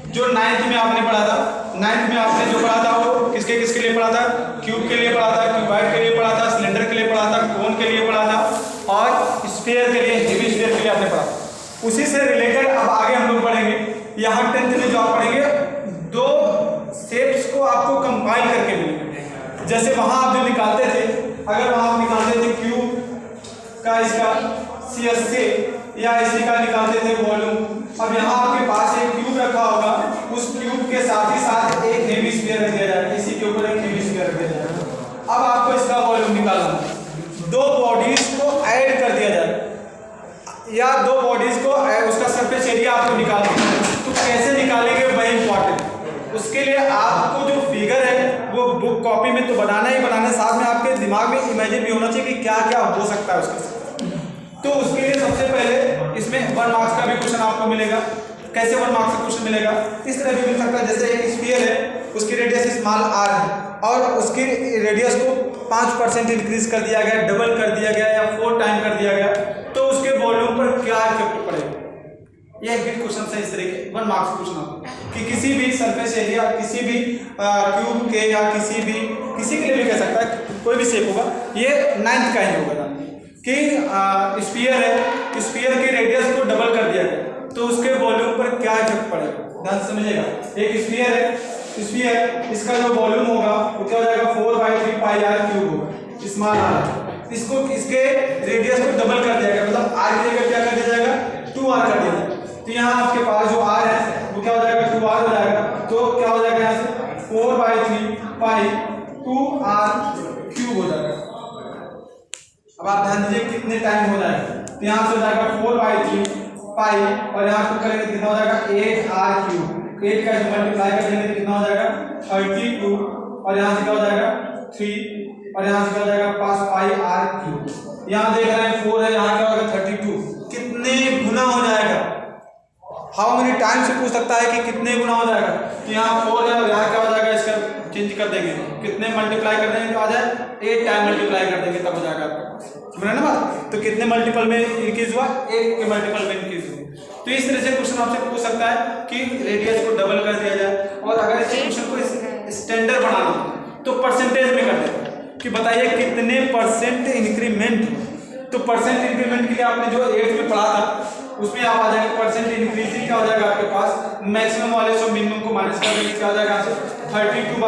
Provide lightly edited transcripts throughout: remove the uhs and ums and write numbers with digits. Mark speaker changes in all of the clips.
Speaker 1: जो 9th में आपने पढ़ा था, 9th में आपने जो पढ़ा था वो किसके किसके लिए पढ़ा था? क्यूब के लिए पढ़ा था, क्यूबॉइड के लिए पढ़ा था, सिलेंडर के लिए पढ़ा था, कोन के लिए पढ़ा था और स्फीयर के लिए, हेमी स्फीयर के लिए आपने पढ़ा। उसी से रिलेटेड अब आगे हम लोग पढ़ेंगे। यहाँ 10th में जो आप पढ़ेंगे दो शेप्स को आपको कंपाइल करके मिलेंगे। जैसे वहाँ आप जो निकालते थे, अगर वहाँ आप निकालते थे क्यूब का इसका CSA या इसी का निकालते थे वॉल्यूम, अब यहाँ आपके पास एक क्यूब रखा होगा, उस क्यूब के साथ ही साथ एक हेमी स्फीयर रख दिया जाएगा, इसी के ऊपर एक हेमी स्फीयर रख दिया जाएगा। अब आपको इसका वॉल्यूम निकालना है, दो बॉडीज को ऐड कर दिया जाए या दो बॉडीज को उसका सरफेस एरिया आपको निकालना है। तो कैसे निकालेंगे वही इंपॉर्टेंट। उसके लिए आपको जो फिगर है वो बुक कॉपी में तो बनाना ही बनाना है, साथ में आपके दिमाग में इमेजिन भी होना चाहिए कि क्या क्या हो सकता है उसके साथ। तो उसके लिए सबसे पहले इसमें 1 मार्क्स का भी क्वेश्चन आपको मिलेगा। कैसे 1 मार्क्स का क्वेश्चन मिलेगा? इस तरह भी मिल सकता है, जैसे एक स्फीयर है, उसकी रेडियस स्मॉल r है और उसकी रेडियस को 5% इंक्रीज कर दिया गया, डबल कर दिया गया या 4 टाइम कर दिया गया, तो उसके वॉल्यूम पर क्या इफेक्ट पड़ेगा? ये एक बिट क्वेश्चन है इस तरह के 1 मार्क्स क्वेश्चन आपको कि किसी भी सरफेस एरिया, किसी भी क्यूब के या किसी के लिए भी कह सकता है, कोई भी शेप होगा, ये 9th का ही होगा कि स्फीयर है, स्फीयर की रेडियस को डबल कर दिया गया, तो उसके वॉल्यूम पर क्या इफेक्ट पड़ेगा? ध्यान से समझिएगा। एक स्फीयर है, स्फीयर इसका जो वॉल्यूम होगा वो क्या हो जाएगा? 4/3 पाई r क्यूब होगा, स्मॉल r। इसको इसके रेडियस को डबल कर दिया गया, मतलब r की जगह क्या कर दिया जाएगा? 2r कर दिया जाएगा। तो यहाँ आपके पास जो r है वो क्या हो जाएगा? 2r हो जाएगा। तो क्या हो जाएगा? यहाँ से 4/3 पाई 2r क्यूब हो जाएगा। अब आप ध्यान दीजिए कितने टाइम हो जाएगा। तो यहाँ से हो जाएगा 4/3 पाई और यहाँ से करेंगे कितना हो जाएगा? 8r cube. 8 का मल्टीप्लाई कर देंगे तो कितना हो जाएगा? 32 और यहाँ से क्या हो जाएगा? 3 और यहाँ से क्या हो जाएगा? 5 पाई r क्यूब। यहाँ देख रहे हैं 4 है, यहाँ क्या होगा? 32। कितने गुना हो जाएगा? हाउ मेनी टाइम से पूछ सकता है कि कितने गुना हो जाएगा। तो यहाँ 4 है और यहाँ क्या हो जाएगा? इसका चेंज कर देंगे, कितने मल्टीप्लाई कर देंगे तो आ जाए? 8 टाइम मल्टीप्लाई कर देंगे तब हो जाएगा आपके पास। समझ रहे ना बात? तो कितने मल्टीपल में इंक्रीज हुआ? 1 के मल्टीपल में इंक्रीज हुआ। तो इस तरह से क्वेश्चन आपसे पूछ सकता है कि रेडियस को डबल कर दिया जाए। और अगर इस क्वेश्चन को स्टैंडर्ड बनाना हो तो परसेंटेज में कर दें कि बताइए कितने परसेंट इंक्रीमेंट। तो परसेंट इंक्रीमेंट के लिए आपने जो 8 में पढ़ा था उसमें आप आ जाएगा परसेंट इंक्रीजिंग क्या हो जाएगा आपके पास? मैक्सिमम वाले से मिनिमम को माइनस कर देंगे, क्या हो जाएगा? 32/3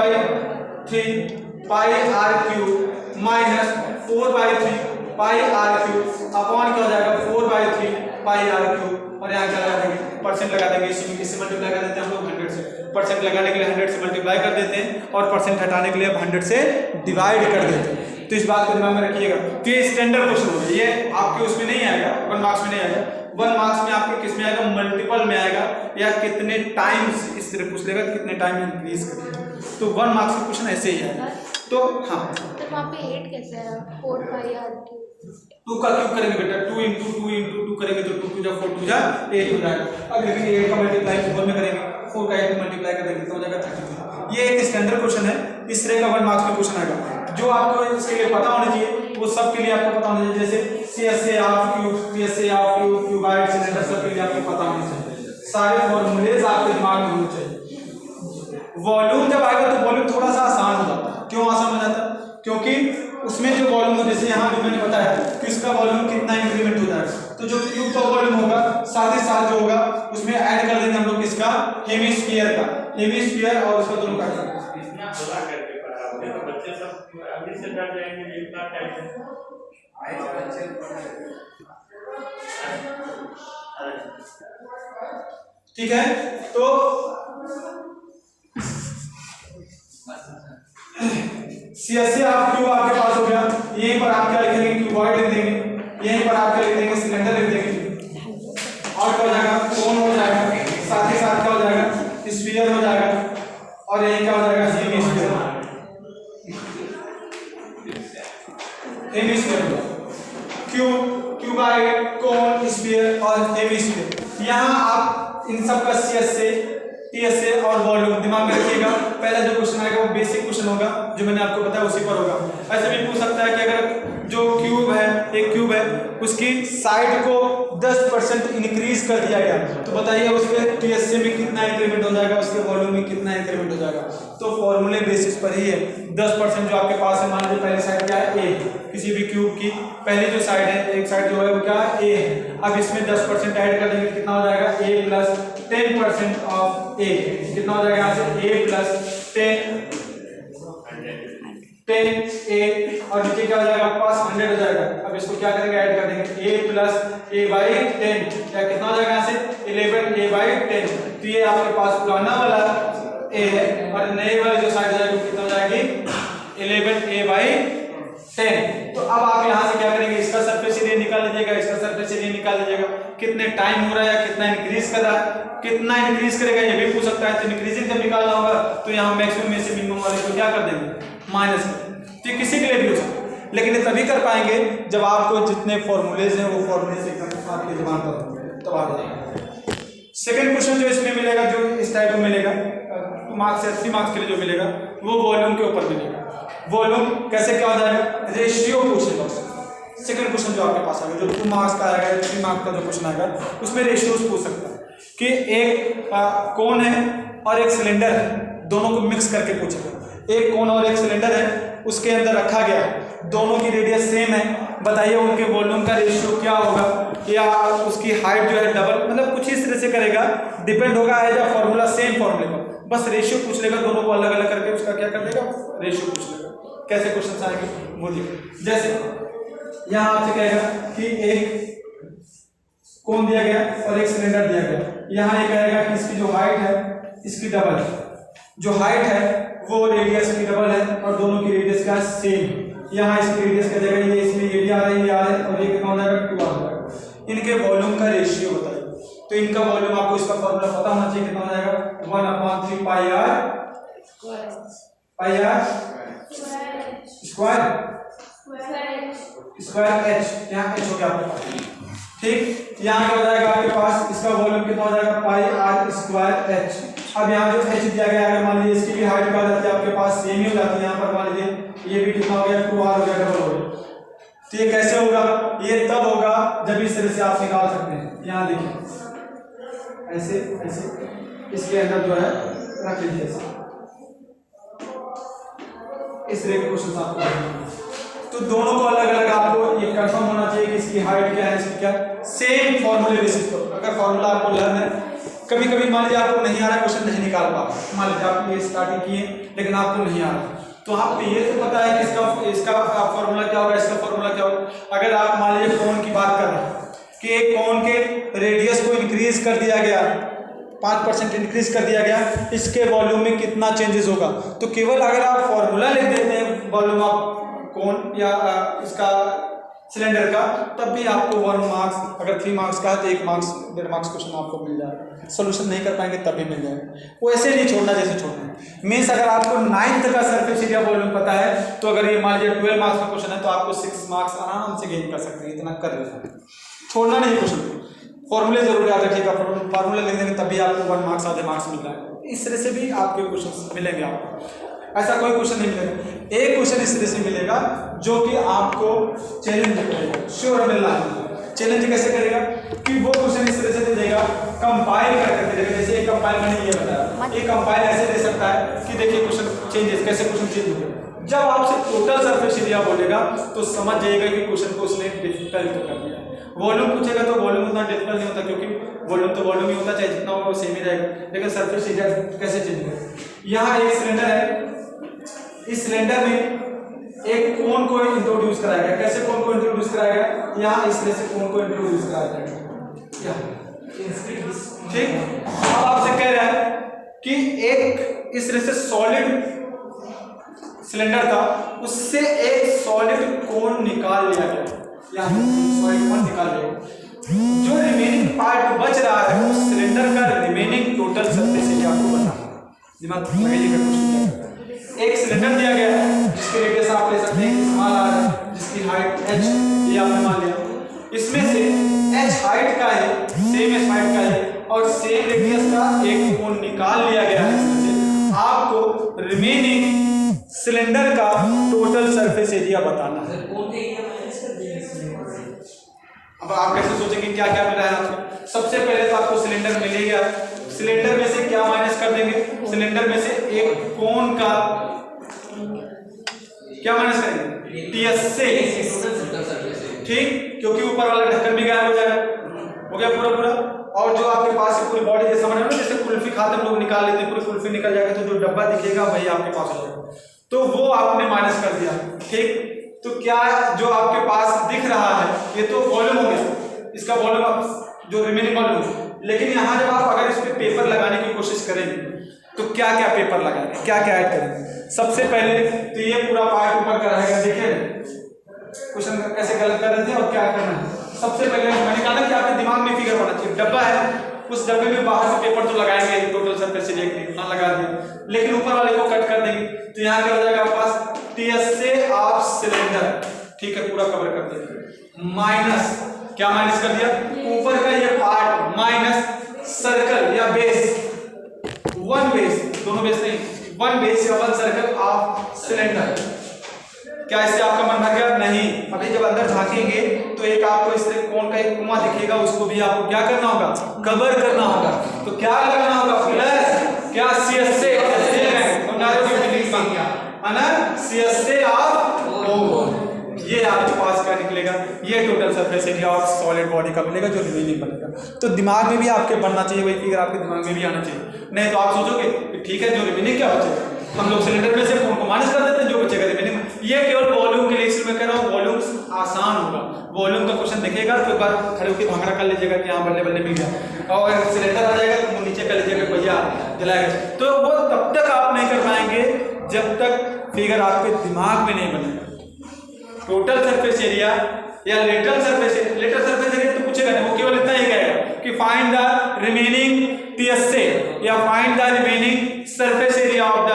Speaker 1: पाई r क्यूब माइनस 4/3 पाई r क्यूब अपॉन क्या हो जाएगा? 4/3 पाई r क्यूब। और यहाँ क्या लगा देंगे? परसेंट लगा देंगे। इससे मल्टीप्लाई कर देते हैं हम लोग 100 से। परसेंट लगाने के लिए 100 से मल्टीप्लाई कर देते हैं और परसेंट हटाने के लिए 100 से डिवाइड कर देते हैं। तो इस बात को दिमाग में रखिएगा। तो ये स्टैंडर्ड क्वेश्चन होगा, ये आपके उसमें नहीं आएगा, 1 मार्क्स में नहीं आएगा। 1 मार्क्स में आपके किस में आएगा? मल्टीपल में आएगा या कितने टाइम्स इस तरह पूछ लेगा, कितने टाइम इंक्रीज करेगा। तो 1 मार्क्स का क्वेश्चन ऐसे ही आएगा। तो हाँ,
Speaker 2: तो वहाँ पे 8 कैसे है? 4 पाई r क्यूब।
Speaker 1: 2 का क्यूब करेंगे बेटा, 2 × 2 × 2 करेंगे तो 2 × 2 = 4, 2 = 8 हो जाएगा। अब लेकिन 8 का मल्टीप्लाई 4 में करेंगे, 4 का 8 में मल्टीप्लाई कर देंगे तो हो जाएगा 32। ये एक स्टैंडर्ड क्वेश्चन है, इस तरह का 1 मार्क्स में क्वेश्चन आएगा। जो आपको इसके लिए पता होना चाहिए वो सब के लिए आपको पता होना चाहिए, जैसे CSA of cube, PSA of cube, cuboid, cylinder, सब के लिए आपको पता होना चाहिए। सारे फॉर्मूलेज आपके दिमाग में होने चाहिए। वॉल्यूम जब आएगा तो वॉल्यूम थोड़ा सा आसान हो जाता है। क्यों आसान हो जाता है? क्योंकि उसमें जो वॉल्यूम हो, जैसे यहाँ जो मैंने बताया कि उसका वॉल्यूम कितना इंक्रीमेंट होता है, तो जो क्यूब का वॉल्यूम होगा साथ ही साथ जो होगा उसमें ऐड कर देंगे हम लोग किसका? हेमिस्फीयर का। हेमिस्फीयर और उसका दोनों का
Speaker 3: बच्चे सब अभी से डर जाएंगे इतना टाइम।
Speaker 1: ठीक है। तो CSA ऑफ क्यूब आपके पास हो गया। यहीं पर आप क्या लिखेंगे? क्यूबॉइड लिख देंगे। यहीं पर आप क्या लिख देंगे? सिलेंडर लिख देंगे। और क्या हो जाएगा? कोन हो जाएगा। साथ ही साथ क्या हो जाएगा? स्फीयर हो जाएगा। और यही क्या हो जाएगा? हेमिस्फीयर। हेमिस्फीयर, क्यूब, क्यूबॉइड, कोन, स्फीयर और हेमिस्फीयर। यहाँ आप इन सब का CSA, TSA और वॉल्यूम दिमाग में रखिएगा। पहला जो क्वेश्चन आएगा वो बेसिक क्वेश्चन होगा, जो मैंने आपको बताया उसी पर होगा। ऐसे भी पूछ सकता है कि अगर जो क्यूब है, एक क्यूब है, उसकी साइड को 10% इंक्रीज कर दिया गया तो बताइए उसके TSA में कितना इंक्रीमेंट हो जाएगा, वॉल्यूम में कितना इंक्रीमेंट हो जाएगा। तो फॉर्मूले बेसिस पर ही है। 10% जो आपके पास है, मान लीजिए पहली साइड क्या है, ए, किसी भी क्यूब की पहली जो साइड है, एक साइड जो है वो क्या है, ए है। अब इसमें 10% ऐड कर देंगे, कितना हो जाएगा, ए प्लस 10% ऑफ ए, कितना हो जाएगा यहाँ से, ए प्लस 10 ए, और नीचे क्या हो जाएगा आपके पास, 100 हो जाएगा। अब इसको क्या करेंगे, ऐड कर देंगे, ए प्लस ए बाई 10, या कितना हो जाएगा यहाँ से, 11 ए बाई 10। तो ये आपके पास पुराना वाला ए है, और नए वाले जो साइड जाएगी कितना हो जाएगी, 11 ए बाई 10। तो अब आप यहाँ से क्या करेंगे, इसका सरफेस एरिया निकाल लीजिएगा, इसका सरफेस एरिया निकाल लीजिएगा, कितने टाइम हो रहा है या कितना इंक्रीज कर रहा है, कितना इंक्रीज करेगा ये भी पूछ सकता है। तो इंक्रीजिंग जब निकालना होगा तो यहाँ मैक्सिमम में से मिनिमम वाले को क्या कर देंगे, माइनस कर। तो किसी के लिए भी हो सकता है, लेकिन ये तभी कर पाएंगे जब आपको जितने फॉर्मूलेज हैं वो फॉर्मूलेज एकदम आपकी जुबान पर होंगे, तब आ जाएगा। सेकंड क्वेश्चन जो इसमें मिलेगा, जो इस टाइप में मिलेगा 2 मार्क्स या 3 मार्क्स के लिए जो मिलेगा, वो वॉल्यूम के ऊपर मिलेगा। वॉल्यूम कैसे क्या हो जाएगा, रेशियो पूछेगा। सेकंड क्वेश्चन जो आपके पास आएगा, जो 2 मार्क्स का आएगा, 3 मार्क्स का जो क्वेश्चन आएगा, उसमें रेशियोज पूछ सकता है कि एक कोन है और एक सिलेंडर है, दोनों को मिक्स करके पूछेगा। एक कोन और एक सिलेंडर है, उसके अंदर रखा गया, दोनों की रेडियस सेम है, बताइए उनके वॉल्यूम का रेशियो क्या होगा, या उसकी हाइट जो है डबल, मतलब कुछ इस तरह से करेगा, डिपेंड होगा एज अ फॉर्मूला, सेम फॉर्मूले पर, बस रेशियो पूछ लेगा, दोनों को अलग अलग करके उसका क्या कर देगा, रेशियो पूछ लेगा। कैसे क्वेश्चन आएंगे बोलिए, जैसे यहाँ आपसे कहेगा कि एक कोन दिया गया और एक सिलेंडर दिया गया, यहाँ ये कहेगा कि इसकी जो हाइट है इसकी डबल है, जो हाइट है वो रेडियस की डबल है, और दोनों की रेडियस क्या सेम। यहाँ इसकी रेडियस क्या जाएगा, ये इसमें ये भी आ रहा है, ये आ रहा है, और ये कितना हो जाएगा, 2 आ जाएगा। इनके वॉल्यूम का रेशियो बताइए। तो इनका वॉल्यूम आपको इसका फॉर्मूला पता होना चाहिए, कितना हो जाएगा, 1/3 पाई आर स्क्वायर एच, यहाँ एच हो गया आपके पास, ठीक। यहाँ क्या हो जाएगा आपके पास, इसका वॉल्यूम कितना हो जाएगा, पाई आर स्क्वायर एच। अब यहाँ जो एच दिया गया है, मान लीजिए इसकी भी हाइट क्या जाती है आपके पास, सेम ही हो जाती है। यहाँ पर मान लीजिए ये भी कितना हो गया, 2r हो गया, डबल हो गया। तो ये कैसे होगा, ये तब होगा जब इस तरह से आप निकाल सकते हैं। यहाँ देखिए ऐसे ऐसे इसके अंदर जो है रख लीजिए, इस तरह के क्वेश्चन आपको, तो दोनों को अलग अलग आपको ये कंफर्म होना चाहिए कि इसकी हाइट क्या है, इसकी क्या, सेम फॉर्मूले बेसिस पर। अगर फॉर्मूला आपको लर्न है, कभी कभी मान लीजिए आपको नहीं आ रहा क्वेश्चन नहीं निकाल पा, मान लीजिए आप ये स्टार्टिंग किए लेकिन आपको नहीं आ रहा, तो आपको ये तो पता है कि इसका फॉर्मूला क्या होगा, इसका फॉर्मूला क्या होगा। अगर आप मान लीजिए कोन की बात कर रहे हैं कि एक कोन के रेडियस को इंक्रीज कर दिया गया, 5% इंक्रीज कर दिया गया, इसके वॉल्यूम में कितना चेंजेस होगा। तो केवल अगर आप फॉर्मूला लिख देते हैं वॉल्यूम ऑफ कोन या इसका सिलेंडर का, तब भी आपको 1 मार्क्स, अगर 3 मार्क्स का है तो 1 मार्क्स 1.5 मार्क्स क्वेश्चन आपको मिल जाएगा। सोल्यूशन नहीं कर पाएंगे तब भी मिल जाएगा, वो ऐसे नहीं छोड़ना जैसे छोड़ना। मीन्स अगर आपको 9th का सरफेस एरिया वॉल्यूम पता है, तो अगर ये मान लीजिए 12 मार्क्स का क्वेश्चन है तो आपको 6 मार्क्स आराम से गेन कर सकते हैं, इतना कर लेना, छोड़ना नहीं क्वेश्चन। फॉर्मूले जरूर याद रखिएगा, फॉर्मूला लिख देंगे तभी आपको 1 मार्क्स आधे मार्क्स मिल जाएगा। इस तरह से भी आपके क्वेश्चन मिलेंगे आपको, ऐसा कोई क्वेश्चन नहीं मिलेगा। एक क्वेश्चन इस तरह से मिलेगा जो कि आपको चैलेंज करेगा, श्योर मिलना है। चैलेंज कैसे करेगा कि वो क्वेश्चन इस तरह से दे देगा, कंपाइल करके देगा। जैसे एक कंपाइल मैंने ये बताया, एक कंपाइल ऐसे दे सकता है कि देखिए क्वेश्चन चेंजेस, कैसे क्वेश्चन चेंज होगा। जब आपसे टोटल सरफेस एरिया बोलेगा तो समझ जाइएगा कि क्वेश्चन को उसने डिफिकल्ट कर दिया। वॉल्यूम पूछेगा तो वॉल्यूम उतना डिफिकल्ट नहीं होता, क्योंकि वॉल्यूम तो वॉल्यूम ही होता, चाहे जितना होगा वो सेम ही रहेगा, लेकिन सरफेस एरिया कैसे चेंज होगा। यहाँ एक सिलेंडर है, इस सिलेंडर में एक कोन को इंट्रोड्यूस कराया गया। कैसे कोन को इंट्रोड्यूस कराया गया, यहाँ इस तरह से कोन को इंट्रोड्यूस कराया गया, ठीक। अब आपसे कह रहा है कि एक इस तरह से सॉलिड सिलेंडर था, उससे एक सॉलिड कोन निकाल लिया गया, यहाँ सॉलिड कोन निकाल लिया। जो रिमेनिंग पार्ट बच रहा है उस सिलेंडर का रिमेनिंग टोटल सरफेस एरिया आपको बताना। दिमाग लगाइएगा क्वेश्चन। एक सिलेंडर दिया गया है जिसकी रेडियस आप ले सकते हैं स्मॉल r, जिसकी हाइट h, ये आपने मान लिया। इसमें से h हाइट का है, सेम h हाइट का है और सेम रेडियस का एक कोन निकाल लिया गया है। इसमें से आपको रिमेनिंग सिलेंडर का टोटल सरफेस एरिया बताना है। अब आप कैसे सोचेंगे क्या क्या मिल रहा है आपको। सबसे पहले तो आपको सिलेंडर मिलेगा, सिलेंडर में से क्या माइनस कर देंगे, सिलेंडर में से एक कोण का क्या माइनस करेंगे, टीएसए, ठीक, क्योंकि ऊपर वाला ढक्कन भी गायब हो जाएगा, हो गया पूरा पूरा। और जो आपके पास पूरी बॉडी जैसा बना है ना, जैसे कुल्फी खाते हम लोग निकाल लेते हैं, पूरी कुल्फी निकल जाएगा तो जो डब्बा दिखेगा वही आपके पास हो जाएगा, तो वो आपने माइनस कर दिया, ठीक। तो क्या जो आपके पास दिख रहा है ये तो वॉल्यूम हो गया, इसका वॉल्यूम जो रिमेनिंग वॉल्यूम, लेकिन यहाँ जब आप अगर इस पे पेपर लगाने की कोशिश करेंगे तो क्या क्या पेपर लगाएंगे, क्या क्या ऐड करेंगे। सबसे पहले तो ये पूरा पार्ट ऊपर का रहेगा, देखिए क्वेश्चन कैसे गलत कर रहे थे और क्या करना है। सबसे पहले मैंने कहा ना कि आपके दिमाग में फिगर होना चाहिए, डब्बा है उस डब्बे में बाहर से पेपर तो लगाएंगे टोटल सरफेस एरिया के लिए, लगा दिया, लेकिन ऊपर वाले को कट कर देंगे तो यहाँ क्या हो जाएगा आपके पास, टीएसए ऑफ सिलेंडर, ठीक है, पूरा कवर कर दिया, माइनस क्या माइनस कर दिया, ऊपर का ये पार्ट माइनस सर्कल या बेस, वन बेस, दोनों बेस नहीं, वन बेस या वन सर्कल ऑफ सिलेंडर। क्या इससे आपका मन भर गया? नहीं। अभी जब अंदर झांकेंगे तो एक आपको इस तरह कोण का एक कुआं दिखेगा, उसको भी आपको क्या करना होगा, कवर करना होगा। तो क्या लगाना होगा, प्लस क्या सीएसए, सीएसए ऑफ कोण, ये आपके पास क्या निकलेगा, ये total surface area of solid body का मिलेगा जो रिमेनिंग बनेगा। तो दिमाग में भी आपके बनना चाहिए, वही फिगर आपके दिमाग में भी आना चाहिए, नहीं तो आप सोचोगे कि ठीक है जो रिमेनिंग क्या बचेगा, हम लोग सिलेंडर में से कोण को माइनस कर देते हैं, जो बचेगा रिमेनिंग। ये केवल वॉल्यूम के लिए इसलिए मैं कह रहा हूँ, वॉल्यूम आसान होगा, वॉल्यूम का क्वेश्चन देखेगा तो एक बार खड़े होकर भांगड़ा कर लीजिएगा कि हाँ बल्ले बल्ले मिल गया, और अगर सिलेंडर आ जाएगा तो नीचे कर लीजिएगा भैया जलाएगा, तो वो तब तक आप नहीं कर पाएंगे जब तक फिगर आपके दिमाग में नहीं बनेगा। टोटल सरफेस एरिया या लेटरल सरफेस एरिया तो पूछेगा नहीं, वो केवल इतना ही कहेगा कि फाइंड द रिमेनिंग टीएसए या find the remaining surface area of the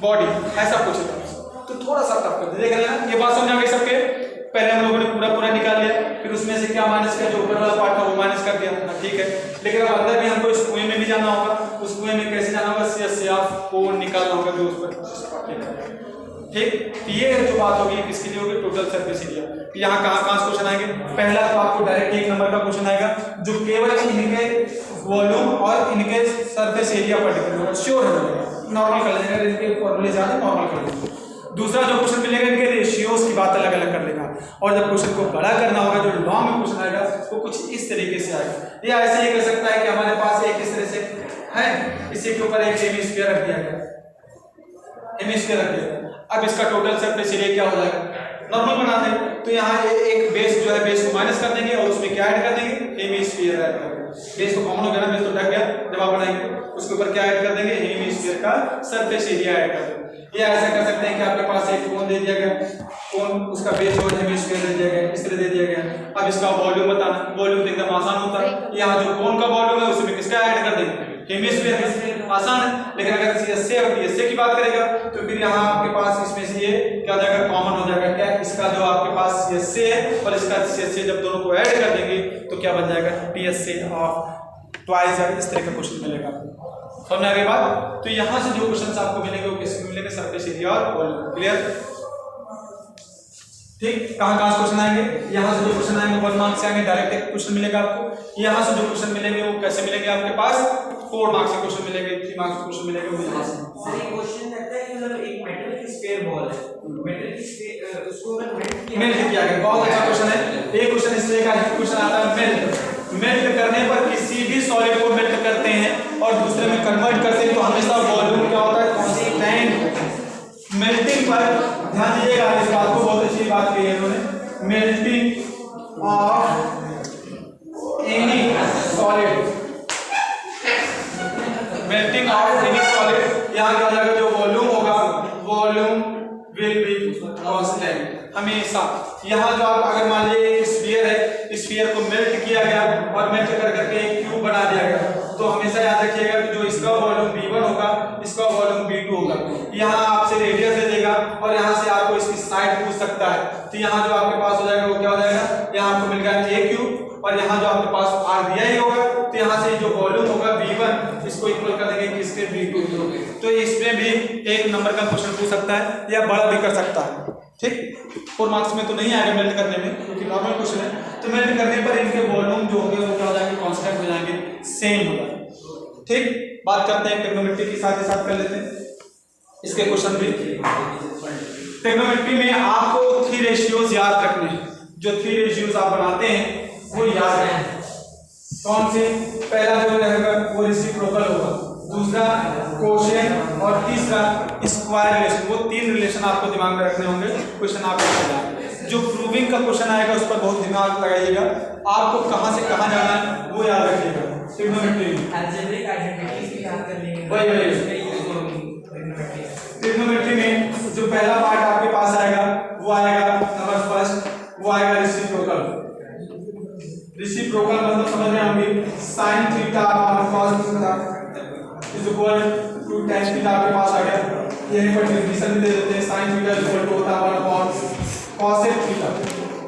Speaker 1: body, ऐसा पूछेगा। तो थोड़ा सा टफ कर देख रहे हैं, ये बात समझ आ गई सबके। पहले हम लोगों ने पूरा निकाल लिया, फिर उसमें से क्या माइनस किया, जो ऊपर वाला पार्ट था वो माइनस कर दिया, ठीक है। लेकिन अब अंदर भी हमको इस कुएं में भी जाना होगा, उस कुएं में कैसे जाना होगा, सीएसए ऑफ कोण निकालना होगा जो उस पर, ठीक। ये जो बात होगी किसके लिए होगी, टोटल सरफेस एरिया। यहाँ कहाँ क्वेश्चन आएंगे, पहला तो आपको डायरेक्ट 1 नंबर का क्वेश्चन आएगा जो केवल इनके वॉल्यूम और इनके सरफेस एरिया पर डिपेंड होगा, श्योर है, नॉर्मल कर लेंगे, इनके फॉर्मूले ज्यादा नॉर्मल कर लेंगे। दूसरा जो क्वेश्चन मिलेगा इनके रेशियोज की बात अलग अलग कर लेगा, और जब क्वेश्चन को बड़ा करना होगा जो लॉन्ग में क्वेश्चन आएगा वो कुछ इस तरीके से आएगा, या ऐसे ही कर सकता है कि हमारे पास एक इस तरह से है, इसी के ऊपर एक हेमिस्फीयर रख दिया गया, हेमिस्फीयर रख दिया। अब इसका टोटल सरफेस एरिया क्या हो जाएगा, नॉर्मल बना दें, तो यहाँ एक बेस जो है बेस को माइनस कर देंगे और उसमें क्या ऐड कर देंगे, हेमिस्फीयर ऐड कर देंगे। बेस तो कॉमन हो गया ना, बेस तो ढक गया, जब आप बनाएंगे उसके ऊपर क्या ऐड कर देंगे, हेमिस्फीयर का सरफेस एरिया ऐड कर देंगे। या ऐसा कर सकते हैं कि आपके पास एक कोण दे दिया गया, कोण उसका बेस जो हेमिस्फीयर दे दिया गया, इस तरह दे दिया गया। अब इसका वॉल्यूम बताना, वॉल्यूम तो एकदम आसान होता है, यहाँ जो कोण का वॉल्यूम है उसमें किसका ऐड कर देंगे, हेमिस्फीयर, आसान है। लेकिन अगर सीएसए और टीएसए की बात करेगा तो फिर यहाँ आपके पास इसमें से ये क्या हो जाएगा, कॉमन हो जाएगा, क्या इसका जो आपके पास सीएसए है और इसका सीएसए जब दोनों को ऐड कर देंगे तो क्या बन जाएगा, टीएसए ऑफ ट्वाइस, इस तरह का क्वेश्चन मिलेगा। समझ आ गई बात। तो यहाँ से जो क्वेश्चन आपको मिलेंगे वो किसके मिलेंगे, सरफेस एरिया और वॉल्यूम, क्लियर, ठीक। कहाँ क्वेश्चन आएंगे, यहाँ से जो क्वेश्चन आएंगे 1 मार्क्स से आएंगे, डायरेक्ट एक क्वेश्चन मिलेगा आपको। यहाँ से जो क्वेश्चन मिलेंगे वो कैसे मिलेंगे, आपके पास 4 मार्क्स के क्वेश्चन मिलेंगे, 3 मार्क्स के क्वेश्चन मिलेंगे वो यहाँ से।
Speaker 4: सर एक क्वेश्चन रहता है कि मतलब एक मेटल की स्फीयर बॉल है, मेटल की स्फीयर उसको अगर मेल्ट
Speaker 1: किया गया, बहुत अच्छा क्वेश्चन है। एक क्वेश्चन इस तरह का क्वेश्चन आता है, मेल्ट करने पर किसी भी सॉलिड को मेल्ट करते हैं और दूसरे में कन्वर्ट करते हैं तो हमेशा वॉल्यूम क्या होता है, कांस्टेंट। मेल्टिंग पर ध्यान दीजिएगा, इस बात को बहुत अच्छी बात कही है इन्होंने, melting of any solid, melting of any solid, यहाँ क्या हो जाएगा, जो वॉल्यूम होगा वॉल्यूम विल बी कांस्टेंट हमेशा। यहाँ जो आप अगर मान लीजिए एक स्फीयर है, स्फीयर को मेल्ट किया गया और मेल्ट कर करके एक क्यूब बना दिया गया, तो हमेशा याद रखिएगा कि जो इसका वॉल्यूम V1 होगा इसका वॉल्यूम V2 होगा। यहाँ आपसे रेडियस दे देगा और यहाँ से आपको इसकी साइड पूछ सकता है, तो यहाँ जो आपके पास हो जाएगा वो क्या हो जाएगा, यहाँ आपको मिल गया a क्यूब और यहाँ जो आपके पास r दिया ही होगा, तो यहाँ से जो वॉल्यूम होगा V1 इसको इक्वल कर देंगे किसके, V2। तो इसमें भी 1 नंबर का क्वेश्चन पूछ सकता है या बड़ा भी कर सकता है, ठीक। 4 मार्क्स में तो नहीं आएगा मेल्ट करने में क्योंकि नॉर्मल क्वेश्चन है, तो मेल्ट करने पर इनके वॉल्यूम जो होंगे वो क्या हो जाएंगे, कांस्टेंट हो जाएंगे, सेम हो जाएंगे, ठीक। बात करते हैं ट्रिग्नोमेट्री के साथ ही साथ कर लेते हैं इसके क्वेश्चन भी। ट्रिग्नोमेट्री में आपको 3 रेशियोज याद रखने हैं। जो 3 रेशियोज आप बनाते हैं वो याद रखें। कौन से? पहला जो रहेगा वो रेसिप्रोकल होगा, दूसरा कोशेंट और तीसरा स्क्वायर रिलेशन। वो 3 रिलेशन आपको दिमाग में रखने होंगे। क्वेश्चन आपको जो प्रूविंग का क्वेश्चन आएगा उस पर बहुत दिमाग लगाइएगा। आपको कहाँ से कहाँ जाना है वो याद रखिएगा। ट्रिग्नोमेट्री
Speaker 4: अलजेब्रिक आइडेंटिटीज भी याद कर लेंगे।
Speaker 1: वही ट्रिग्नोमेट्री में जो पहला पार्ट आपके पास आएगा वो आएगा नंबर फर्स्ट, वो आएगा रेसिप्रोकल। रेसिप्रोकल मतलब समझ में होंगे sin theta upon cos theta is equal to tan theta आपके पास आ गया। यहीं पर डेफिनेशन भी दे देते हैं। sin theta is equal to 1 upon cosec theta.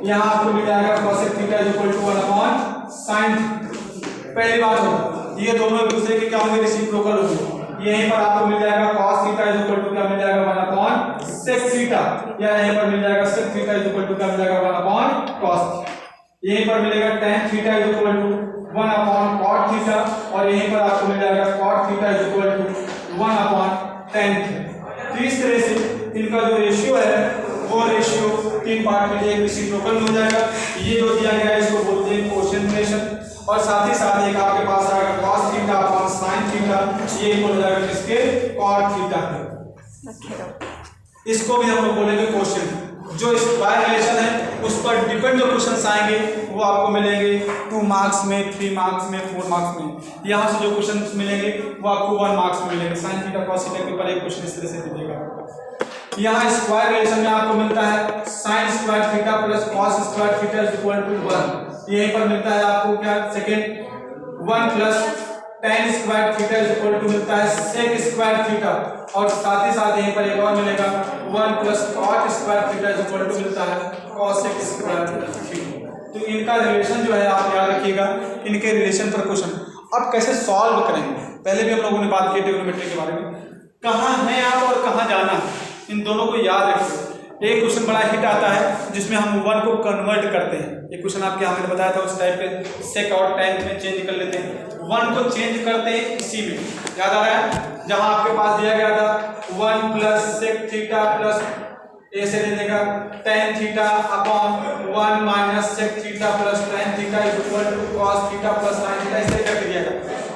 Speaker 1: यहाँ आपको मिल जाएगा cosec theta is equal to 1 upon sin। पहली बात हो ये दोनों एक दूसरे के क्या होंगे? रेसिप्रोकल होंगे। यहीं पर आपको मिल जाएगा cos theta is equal to क्या मिल जाएगा? 1 अपॉन sec थीटा। या यहीं पर मिल जाएगा sec theta is equal to क्या मिल जाएगा? 1 अपॉन cos। यहीं पर मिलेगा tan theta is equal to 1 upon cot theta और यहीं पर आपको मिल जाएगा cot theta is equal to 1 upon tan theta. तो इस तरह से इनका जो रेशियो है वो रेशियो 3 पार्ट में एक रेसिप्रोकल में हो जाएगा। ये जो दिया गया है इसको बोलते हैं कोशेंट रिलेशन। और साथ ही साथ एक आपके पास आएगा cos theta upon sin theta, ये इक्वल हो जाएगा किसके? cot थीटा के। इसको भी हम लोग बोलेंगे कोशेंट। जो स्क्वायर रिलेशन है उस पर डिपेंड जो क्वेश्चंस आएंगे वो आपको मिलेंगे 2 मार्क्स में, 3 मार्क्स में, 4 मार्क्स में। यहाँ से जो क्वेश्चंस मिलेंगे वो आपको 1 मार्क्स में मिलेंगे। sin थीटा cos थीटा के ऊपर एक क्वेश्चन इस तरह से दीजिएगा। यहाँ स्क्वायर रिलेशन में आपको मिलता है sin square theta plus cos square theta is equal to 1। यहीं पर मिलता है आपको क्या? Second 1 plus tan square theta is equal to मिलता है sec स्क्वायर थीटा। और साथ ही साथ यहीं पर एक और मिलेगा 1 plus cot square theta is equal to मिलता है cosec स्क्वायर थीटा। तो इनका रिलेशन जो है आप याद रखिएगा। इनके रिलेशन पर क्वेश्चन अब कैसे सॉल्व करेंगे। पहले भी हम लोगों ने बात की ट्रिग्नोमेट्री के बारे में। कहाँ हैं आप और कहाँ जाना है, इन दोनों को याद रखिए। एक क्वेश्चन बड़ा हिट आता है जिसमें हम 1 को कन्वर्ट करते हैं। एक क्वेश्चन आपके हमने बताया था उस टाइप के सेक और tan में चेंज कर लेते हैं। 1 को चेंज करते हैं इसी में, याद आ रहा है? जहां आपके पास दिया गया था 1 प्लस सेक थीटा प्लस ऐसे दे देगा tan theta upon 1 minus sec theta plus tan theta is equal to cos theta plus sin theta ऐसे कर दिया गया।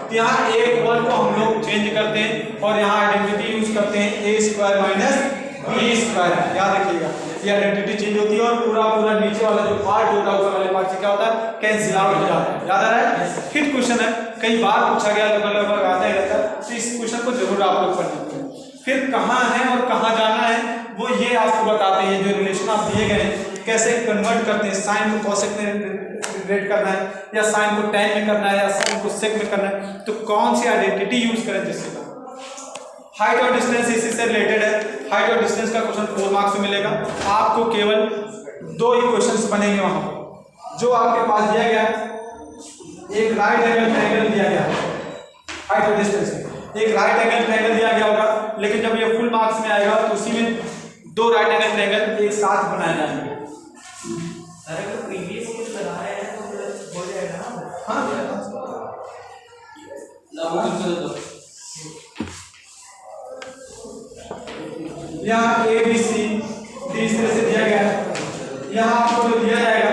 Speaker 1: तो यहाँ एक 1 को हम लोग चेंज करते हैं और यहाँ आइडेंटिटी यूज करते हैं a square minus b square. याद रखिएगा ये आइडेंटिटी चेंज होती है और पूरा नीचे वाला जो पार्ट होता है ऊपर वाले पार्ट से क्या होता है? कैंसिल आउट हो जाता है। याद आ रहा है? हिट क्वेश्चन है, कई बार पूछा गया, लगभग आता ही रहता है। तो इस क्वेश्चन को जरूर आप लोग पढ़ेंगे। फिर कहाँ है और कहाँ जाना है वो ये आपको बताते हैं। जो रिलेशन आप दिए गए हैं कैसे कन्वर्ट करते हैं। साइन को कॉसेक में रिलेट करना है या साइन को tan में करना है या साइन को सेक में करना है, तो कौन सी आइडेंटिटी यूज करें जिससे। हाइट और डिस्टेंस इसी से रिलेटेड है। हाइट और डिस्टेंस का क्वेश्चन 4 मार्क्स में मिलेगा। आपको केवल 2 ही क्वेश्चंस बनेंगे वहां। जो आपके पास दिया गया एक राइट एंगल ट्रायंगल दिया गया हाइट और डिस्टेंस में, एक राइट एंगल ट्रायंगल दिया गया होगा, लेकिन जब ये फुल मार्क्स में आएगा तो उसी में 2 राइट एंगल ट्रायंगल एक साथ बनाए जाएंगे।
Speaker 4: अगर प्रीवियस ईयर लगाया है तो फिर हो जाएगा ना।
Speaker 1: हाँ यहाँ ए बी सी डी इस तरह से दिया गया है। यहाँ आपको जो दिया जाएगा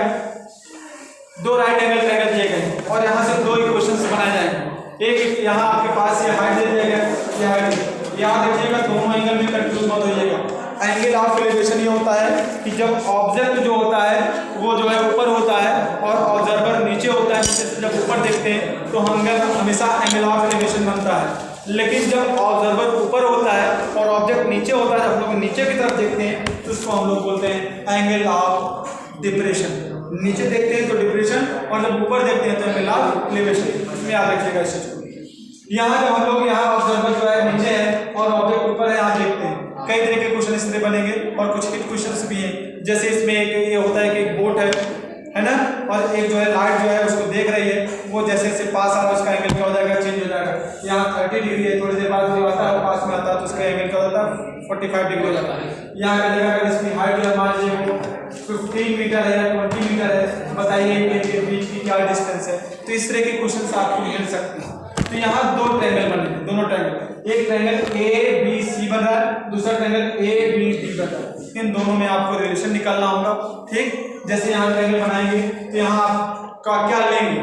Speaker 1: 2 राइट एंगल ट्रायंगल दिए गए और यहाँ से 2 इक्वेशंस बनाए जाएंगे। एक यहाँ आपके पास ये हाइट दे दिया गया, ये हाइट। याद रखिएगा दोनों एंगल में कंफ्यूज मत होइएगा। एंगल ऑफ एलिवेशन ये होता है कि जब ऑब्जेक्ट जो होता है वो जो है ऊपर होता है और ऑब्जर्वर नीचे होता है। नीचे से जब ऊपर देखते हैं तो हमेशा एंगल ऑफ एलिवेशन बनता है। लेकिन जब ऑब्जर्वर ऊपर होता है और ऑब्जेक्ट नीचे होता है, जब हम लोग नीचे की तरफ देखते हैं तो उसको हम लोग बोलते हैं एंगल ऑफ डिप्रेशन। नीचे देखते हैं तो डिप्रेशन और जब ऊपर देखते हैं तो एंगल ऑफ एलिवेशन। इसमें याद रखिएगा इस चीज को। यहाँ जब हम लोग यहाँ ऑब्जर्वर जो है नीचे है और ऑब्जेक्ट ऊपर है, यहाँ देखते हैं कई तरह के क्वेश्चन इस तरह बनेंगे और कुछ हिट क्वेश्चंस भी हैं। जैसे इसमें एक ये होता है कि एक बोट है ना, और एक जो है लाइट जो है उसको देख रही है, वो जैसे जैसे पास आ रहा है उसका एंगल क्या हो जाएगा? चेंज हो जाएगा। यहाँ 30 डिग्री है, थोड़ी देर बाद जो आता है पास में आता है तो उसका एंगल क्या होता है? 45 डिग्री हो जाता है। यहाँ का जगह अगर इसकी हाइट जो है मान लीजिए वो 15 मीटर है या 20 मीटर है, बताइए इनके बीच की क्या डिस्टेंस है। तो इस तरह के क्वेश्चन आपको मिल सकते हैं। तो यहाँ दो ट्रायंगल बने, दोनों ट्रायंगल, एक ट्रायंगल ए बी सी बन रहा है, दूसरा ट्रायंगल ए बी डी बन रहा है। इन दोनों में आपको रिलेशन निकालना होगा। ठीक, जैसे यहाँ ट्रायंगल बनाएंगे तो यहाँ आपका क्या लेंगे,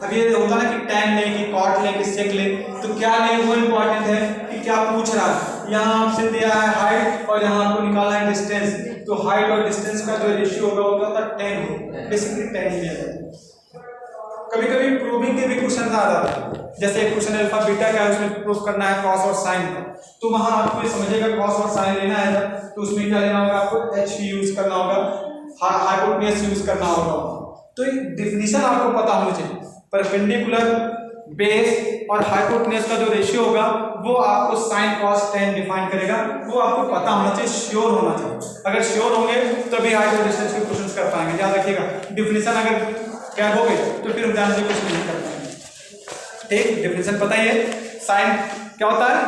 Speaker 1: अब ये होता है ना कि tan लें कि cot लें कि sec लें, तो क्या लें वो इम्पोर्टेंट है कि क्या पूछ रहा है। यहाँ आपसे दिया है हाइट और यहाँ आपको निकालना है डिस्टेंस, तो हाइट और डिस्टेंस का जो रेशियो होगा वो क्या होता है, 10 होगा, बेसिकली 10 लिया जाता है। कभी कभी प्रूविंग के भी क्वेश्चन आ जाते हैं, जैसे एक क्वेश्चन अल्फा बीटा का है, उसमें प्रूफ करना है कॉस और साइन का, तो वहां आपको ये समझिएगा कॉस और साइन लेना है तो उसमें क्या लेना होगा, आपको एच यूज करना होगा, हाइपोटेन्यूज यूज करना होगा। तो डेफिनेशन आपको पता होनी चाहिए, परपेंडिकुलर बेस और हाइपोटेन्यूज का जो रेशियो होगा वो आपको साइन कॉस tan डिफाइन करेगा, वो आपको पता होना चाहिए, श्योर होना चाहिए। अगर श्योर होंगे तभी हाइट और डिस्टेंस के क्वेश्चंस कर पाएंगे। याद रखिएगा, डेफिनेशन अगर क्या हो गए तो फिर हम जानने की कुछ नहीं कर पाएंगे। ठीक, डेफिनेशन पता ही है, साइन क्या होता है,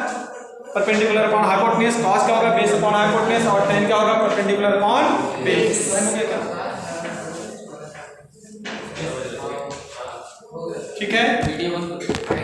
Speaker 1: परपेंडिकुलर अपॉन हाइपोटेन्यूज, कॉस क्या होगा, बेस अपॉन हाइपोटेन्यूज, और tan क्या होगा, परपेंडिकुलर अपॉन बेस। ठीक है।